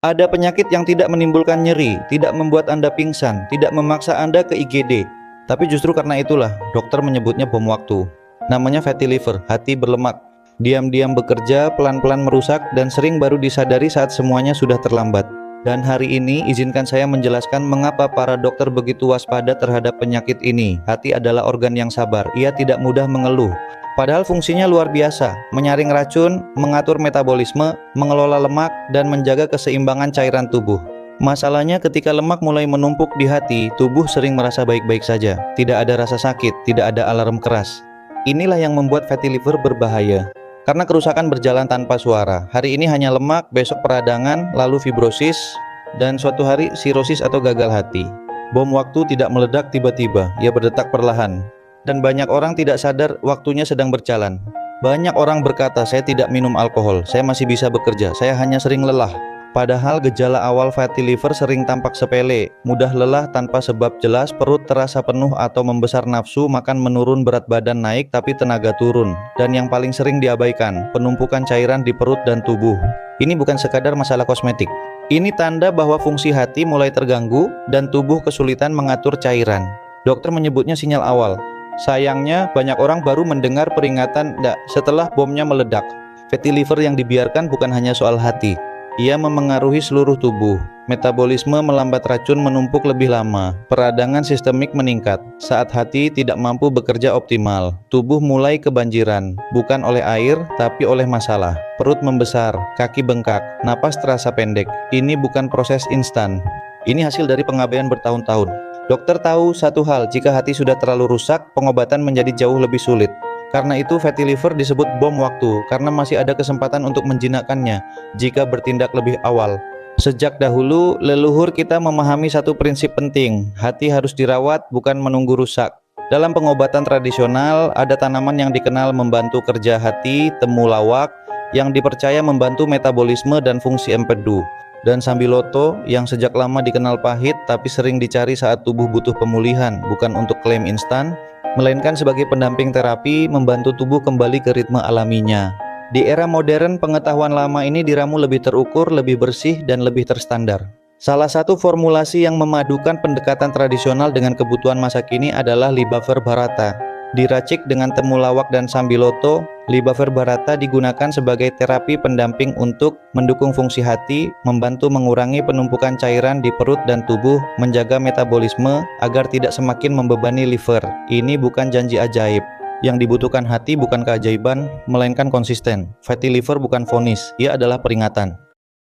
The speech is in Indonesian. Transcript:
Ada penyakit yang tidak menimbulkan nyeri, tidak membuat Anda pingsan, tidak memaksa Anda ke IGD. Tapi justru karena itulah dokter menyebutnya bom waktu. Namanya fatty liver, hati berlemak. Diam-diam bekerja, pelan-pelan merusak, dan sering baru disadari saat semuanya sudah terlambat. Dan hari ini izinkan saya menjelaskan mengapa para dokter begitu waspada terhadap penyakit ini. Hati adalah organ yang sabar, ia tidak mudah mengeluh. Padahal fungsinya luar biasa, menyaring racun, mengatur metabolisme, mengelola lemak, dan menjaga keseimbangan cairan tubuh. Masalahnya ketika lemak mulai menumpuk di hati, tubuh sering merasa baik-baik saja. Tidak ada rasa sakit, tidak ada alarm keras. Inilah yang membuat fatty liver berbahaya. Karena kerusakan berjalan tanpa suara. Hari ini hanya lemak, besok peradangan, lalu fibrosis, dan suatu hari sirosis atau gagal hati. Bom waktu tidak meledak tiba-tiba, ia berdetak perlahan. Dan banyak orang tidak sadar waktunya sedang berjalan. Banyak orang berkata, saya tidak minum alkohol, saya masih bisa bekerja, saya hanya sering lelah. Padahal gejala awal fatty liver sering tampak sepele, mudah lelah tanpa sebab jelas, perut terasa penuh atau membesar nafsu, makan menurun, berat badan naik tapi tenaga turun. Dan yang paling sering diabaikan, penumpukan cairan di perut dan tubuh. Ini bukan sekadar masalah kosmetik. Ini tanda bahwa fungsi hati mulai terganggu dan tubuh kesulitan mengatur cairan. Dokter menyebutnya sinyal awal. Sayangnya banyak orang baru mendengar peringatan setelah bomnya meledak. Fatty liver yang dibiarkan bukan hanya soal hati. Ia memengaruhi seluruh tubuh. Metabolisme melambat, racun menumpuk lebih lama, peradangan sistemik meningkat. Saat hati tidak mampu bekerja optimal, tubuh mulai kebanjiran, bukan oleh air tapi oleh masalah. Perut membesar, kaki bengkak, napas terasa pendek. Ini bukan proses instan. Ini hasil dari pengabaian bertahun-tahun. Dokter tahu satu hal, jika hati sudah terlalu rusak, pengobatan menjadi jauh lebih sulit. Karena itu fatty liver disebut bom waktu, karena masih ada kesempatan untuk menjinakkannya jika bertindak lebih awal. Sejak dahulu, leluhur kita memahami satu prinsip penting, hati harus dirawat, bukan menunggu rusak. Dalam pengobatan tradisional, ada tanaman yang dikenal membantu kerja hati, temulawak, yang dipercaya membantu metabolisme dan fungsi empedu. Dan sambiloto yang sejak lama dikenal pahit tapi sering dicari saat tubuh butuh pemulihan, bukan untuk klaim instan, melainkan sebagai pendamping terapi membantu tubuh kembali ke ritme alaminya. Di era modern, pengetahuan lama ini diramu lebih terukur, lebih bersih, dan lebih terstandar. Salah satu formulasi yang memadukan pendekatan tradisional dengan kebutuhan masa kini adalah Libaver Bharata. Diracik dengan temulawak dan sambiloto, Libaver Bharata digunakan sebagai terapi pendamping untuk mendukung fungsi hati, membantu mengurangi penumpukan cairan di perut dan tubuh, menjaga metabolisme agar tidak semakin membebani liver. Ini bukan janji ajaib. Yang dibutuhkan hati bukan keajaiban, melainkan konsisten. Fatty liver bukan vonis, ia adalah peringatan.